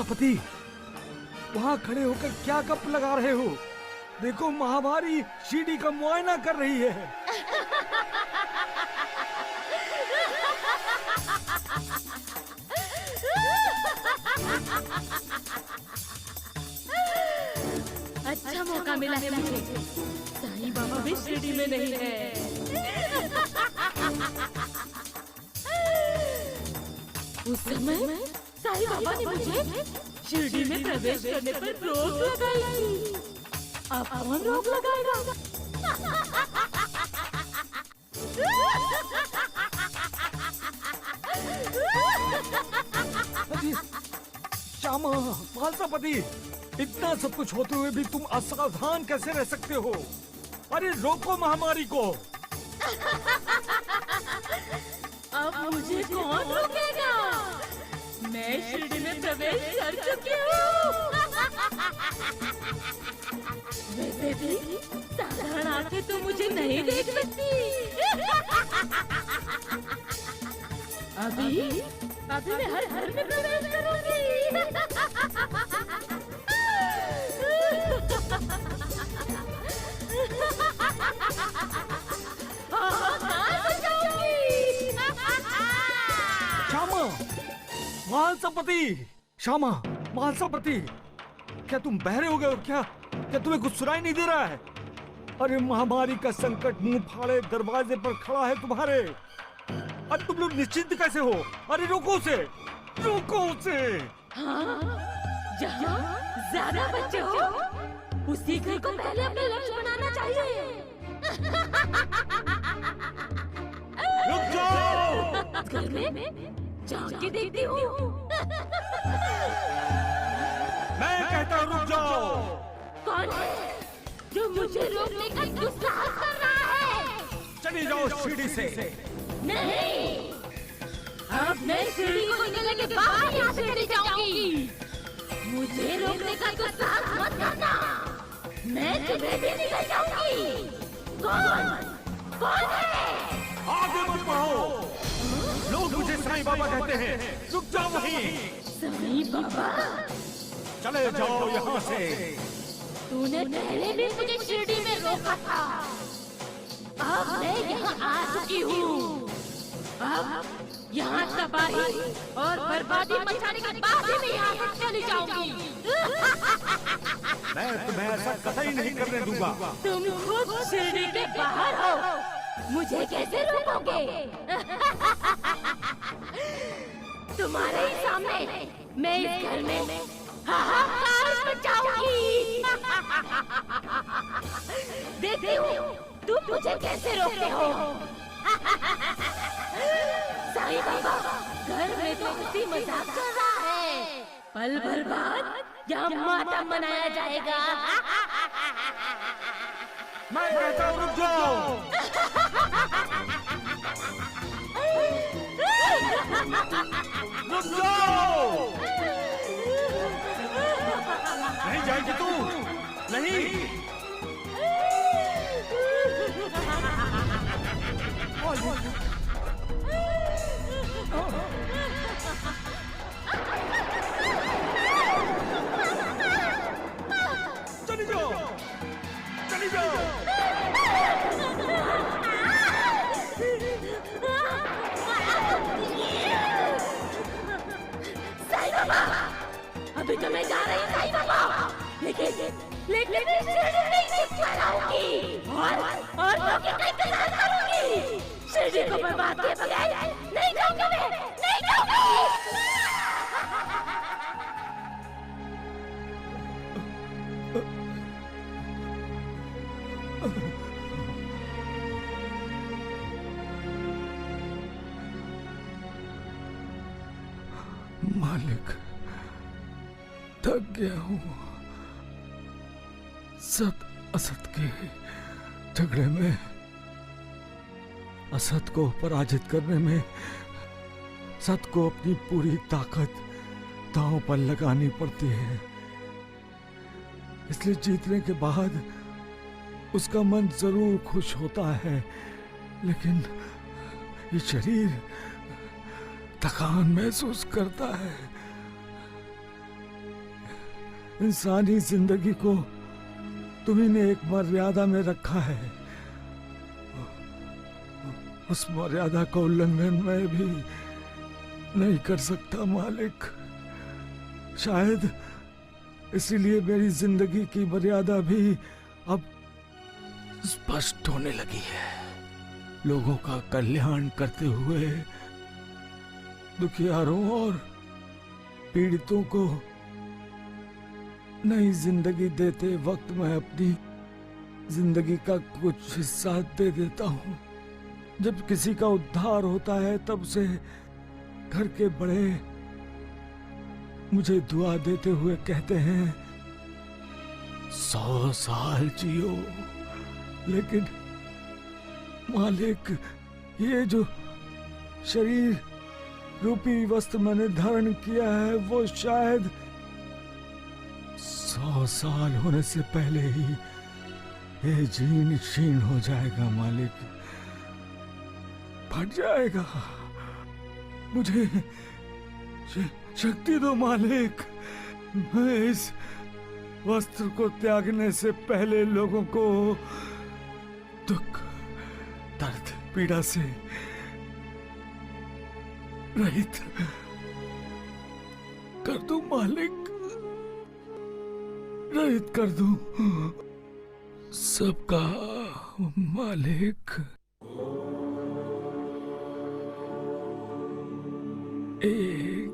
प्रजापति, वहां खड़े होकर क्या गप लगा रहे हो? देखो महामारी सीढ़ी का मुआयना कर रही है। अच्छा मौका मिला है मुझे। साईं बाबा भी शिरडी में नहीं है। उस समय साईं बाबा ने मुझे शिरडी में प्रवेश करने पर रोक लगाई थी। अब कौन रोक लगाएगा? श्यामा, महासभापति, इतना सब कुछ होते हुए भी तुम असावधान कैसे रह सकते हो? अरे रोको महामारी को। अब मुझे कौन रोकेगा? मैं शिरडी में प्रवेश कर चुकी हूँ। वैसे भी साधारण आंखें तो मुझे नहीं देख सकती। अभी मैं हर घर में प्रवेश करूंगी। श्यामा, महासभापति, श्यामा, महासभापति, क्या तुम बहरे हो गए हो क्या? क्या तुम्हें कुछ सुनाई नहीं दे रहा है? अरे महामारी का संकट मुंह फाड़े दरवाजे पर खड़ा है तुम्हारे। अब तुम लोग निश्चिंत कैसे हो? अरे रोको उसे, रोको उसे। हाँ, जहाँ ज्यादा बच्चे हो, उसी घर को पहले अपने लक्ष्य बनाना चाहिए। रुक जाओ। घर में जाके देखती हूँ। मैं कहता हूँ रुक जाओ। कौन है जो मुझे रोकने का दुस्साहस कर रहा है? चली जाओ सीढ़ी से। नहीं, अब मैं सीढ़ी को निकलने के बाद यहाँ से चली जाऊंगी। मुझे रोकने का दुस्साहस मत करना। मैं तुम्हें भी निकल जाऊंगी। कौन है? आगे मत बढ़ो। लोग मुझे साईं बाबा कहते हैं। रुक जाओ वहीं। साईं बाबा? चले जाओ यहाँ से। तूने पहले भी मुझे शिरडी में रोका था। अब मैं यहाँ आ चुकी हूँ। अब यहाँ तबाही और बर्बादी मचाने के बाद ही मैं यहाँ से चली जाऊंगी। मैं तुम्हें ऐसा कतई नहीं करने दूंगा। तुम खुद शिरडी के बाहर हो, मुझे कैसे रोकोगे? तुम्हारे ही सामने मैं इस घर में हाहाकार मचाऊंगी। देखती हूँ तुम मुझे कैसे रोकते हो। साईं बाबा घर में तो हंसी मजाक चल रहा है। पल भर बाद यहाँ मातम मनाया जाएगा। मैं कहता हूँ रुक जाओ। रुक जाओ। नहीं जाएगी तू? नहीं। चली जाओ, चली जाओ। साईं बाबा, अभी तो मैं जा रही हूँ साईं बाबा, लेकिन मैं शिरडी नहीं छिपा रहूंगी और लोगों का इंतजार करूंगी। शिरडी को बर्बाद किए बगैर नहीं जाऊंगा मैं, नहीं जाऊंगी। मालिक, थक गया हूँ। सत असत के झगड़े में, असत को पराजित करने में सत को अपनी पूरी ताकत दांव पर लगानी पड़ती है। इसलिए जीतने के बाद उसका मन जरूर खुश होता है, लेकिन ये शरीर थकान महसूस करता है। इंसानी जिंदगी को तुम्ही ने एक मर्यादा में रखा है। उस मर्यादा का उल्लंघन मैं भी नहीं कर सकता मालिक। शायद इसीलिए मेरी जिंदगी की मर्यादा भी अब स्पष्ट होने लगी है। लोगों का कल्याण करते हुए दुखियारों और पीड़ितों को नई जिंदगी देते वक्त मैं अपनी जिंदगी का कुछ हिस्सा दे देता हूँ। जब किसी का उद्धार होता है तब से घर के बड़े मुझे दुआ देते हुए कहते हैं 100 साल जियो। लेकिन मालिक, ये जो शरीर रूपी वस्त्र मैंने धारण किया है वो शायद 100 साल होने से पहले ही ये जीर्ण शीर्ण हो जाएगा मालिक, फट जाएगा। मुझे शक्ति दो मालिक। मैं इस वस्त्र को त्यागने से पहले लोगों को दुख, दर्द, पीड़ा से रहित कर दूं मालिक, रहित कर दूं सबका मालिक। एक